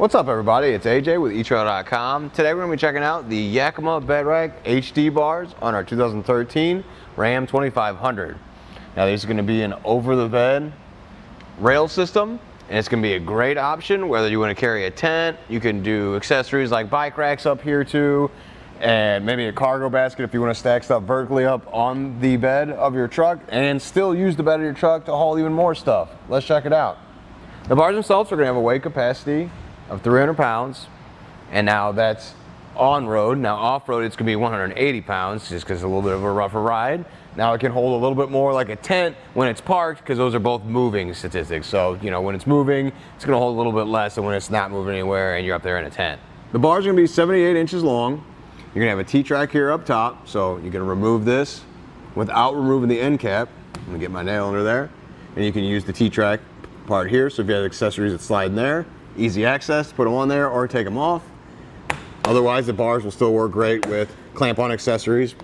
What's up, everybody? It's AJ with etrailer.com. Today we're going to be checking out the Yakima BedRock HD bars on our 2013 Ram 2500. Now these are going to be an over-the-bed rail system, and it's going to be a great option whether you want to carry a tent. You can do accessories like bike racks up here too, and maybe a cargo basket if you want to stack stuff vertically up on the bed of your truck and still use the bed of your truck to haul even more stuff. Let's check it out. The bars themselves are going to have a weight capacity of 300 pounds, and now that's on road. Now off road it's going to be 180 pounds just because it's a little bit of a rougher ride. Now it can hold a little bit more like a tent when it's parked, because those are both moving statistics. So you know, when it's moving it's going to hold a little bit less than when it's not moving anywhere and you're up there in a tent. The bars are going to be 78 inches long. You're going to have a T-track here up top, so you're going to remove this without removing the end cap. I'm going to get my nail under there, and you can use the T-track part here. So if you have accessories that slide in there, easy access, put them on there or take them off. Otherwise the bars will still work great with clamp-on accessories.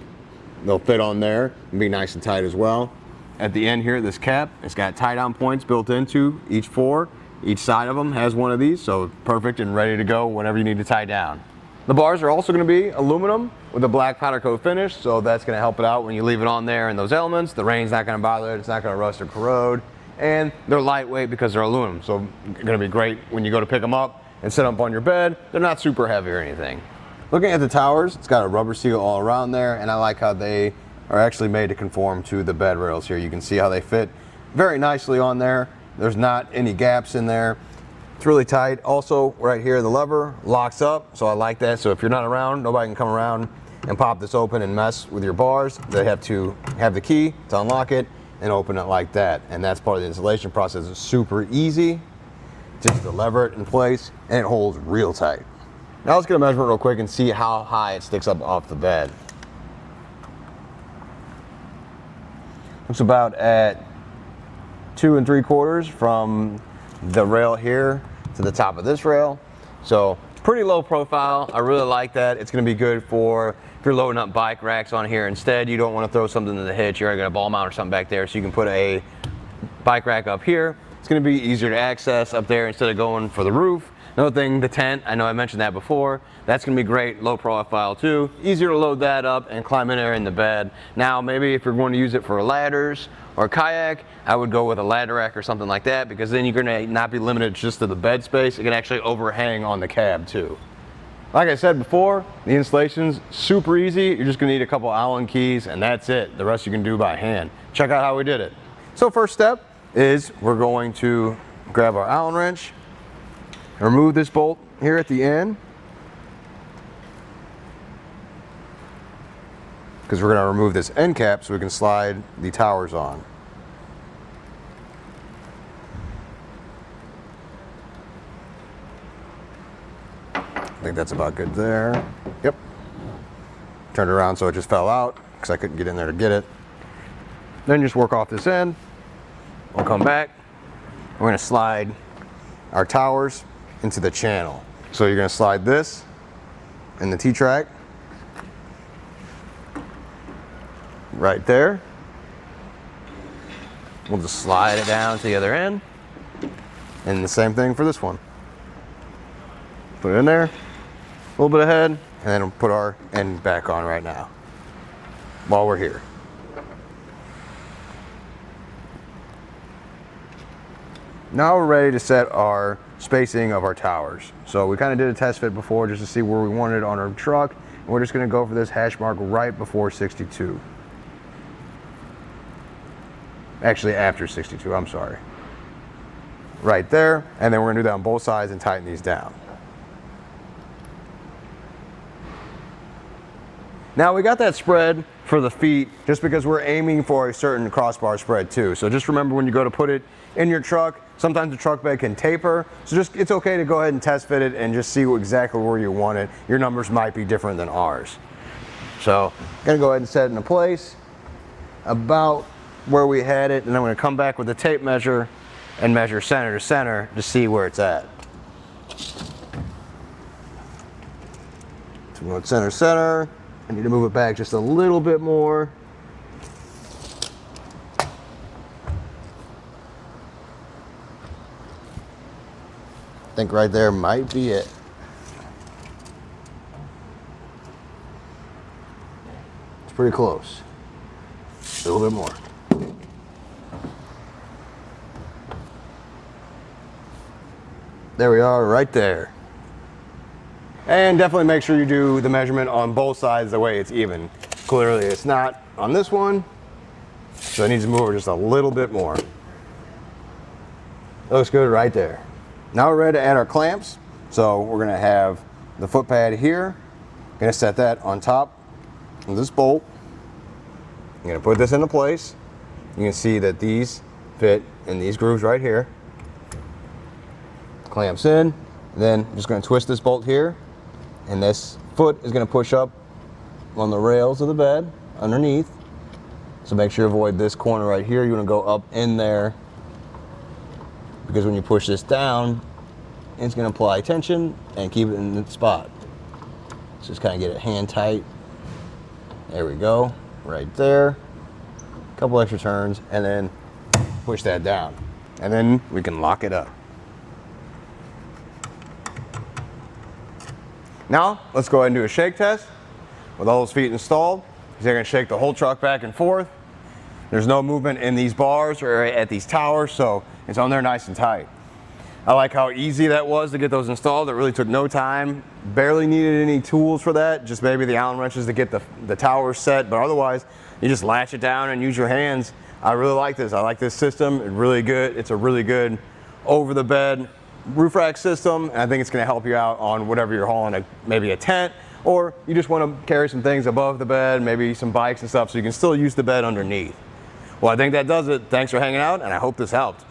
They'll fit on there and be nice and tight as well. At the end here, this cap, it's got tie-down points built into each four. Each side of them has one of these, so perfect and ready to go whenever you need to tie down. The bars are also going to be aluminum with a black powder coat finish, so that's going to help it out when you leave it on there in those elements. The rain's not going to bother it, it's not going to rust or corrode. And they're lightweight because they're aluminum, so they're going to be great when you go to pick them up and set them up on your bed. They're not super heavy or anything. Looking at the towers, it's got a rubber seal all around there, and I like how they are actually made to conform to the bed rails here. You can see how they fit very nicely on there. There's not any gaps in there. It's really tight. Also, right here, the lever locks up, so I like that. So if you're not around, nobody can come around and pop this open and mess with your bars. They have to have the key to unlock it and open it like that, and that's part of the installation process. It's super easy just to lever it in place, and it holds real tight. Now let's get a measurement real quick and see how high it sticks up off the bed. It's about at 2 3/4 from the rail here to the top of this rail, so pretty low profile. I really like that. It's going to be good for if you're loading up bike racks on here. Instead, you don't want to throw something in the hitch. You're already going to ball mount or something back there, so you can put a bike rack up here. It's going to be easier to access up there instead of going for the roof. Another thing, the tent, I know I mentioned that before. That's going to be great, low profile too. Easier to load that up and climb in there in the bed. Now, maybe if you're going to use it for ladders or a kayak, I would go with a ladder rack or something like that, because then you're going to not be limited just to the bed space. It can actually overhang on the cab too. Like I said before, the installation's super easy. You're just going to need a couple Allen keys, and that's it. The rest you can do by hand. Check out how we did it. So first step is we're going to grab our Allen wrench, remove this bolt here at the end, because we're going to remove this end cap so we can slide the towers on. I think that's about good there. Yep. Turned it around so it just fell out because I couldn't get in there to get it. Then just work off this end. We'll come back. We're going to slide our towers into the channel. So you're going to slide this in the T-track right there. We'll just slide it down to the other end, and the same thing for this one. Put it in there, a little bit ahead, and then we'll put our end back on right now while we're here. Now we're ready to set our spacing of our towers. So we kind of did a test fit before just to see where we wanted it on our truck, and we're just going to go for this hash mark right before 62. Actually after 62, I'm sorry. Right there, and then we're going to do that on both sides and tighten these down. Now we got that spread for the feet just because we're aiming for a certain crossbar spread too. So just remember, when you go to put it in your truck, sometimes the truck bed can taper. So just, it's okay to go ahead and test fit it and just see exactly where you want it. Your numbers might be different than ours. So I'm gonna go ahead and set it into place about where we had it, and then I'm gonna come back with the tape measure and measure center to center to see where it's at. So we go center to center. I need to move it back just a little bit more. think right there might be it. It's pretty close. A little bit more. There we are, right there. And definitely make sure you do the measurement on both sides the way it's even. Clearly it's not on this one, so it needs to move over just a little bit more. Looks good right there. Now we're ready to add our clamps. So we're gonna have the foot pad here. Gonna set that on top of this bolt. I'm gonna put this into place. You can see that these fit in these grooves right here. Clamps in, then I'm just gonna twist this bolt here, and this foot is gonna push up on the rails of the bed underneath. So make sure you avoid this corner right here. You wanna go up in there, because when you push this down, it's gonna apply tension and keep it in the spot. So just kind of get it hand tight. There we go, right there. A couple extra turns, and then push that down. And then we can lock it up. Now, let's go ahead and do a shake test. With all those feet installed, you're gonna shake the whole truck back and forth. There's no movement in these bars or at these towers, so it's on there nice and tight. I like how easy that was to get those installed. It really took no time. Barely needed any tools for that, just maybe the Allen wrenches to get the towers set, but otherwise, you just latch it down and use your hands. I really like this. I like this system. It's really good. It's a really good over the bed roof rack system, and I think it's gonna help you out on whatever you're hauling, maybe a tent, or you just wanna carry some things above the bed, maybe some bikes and stuff, so you can still use the bed underneath. Well, I think that does it. Thanks for hanging out, and I hope this helped.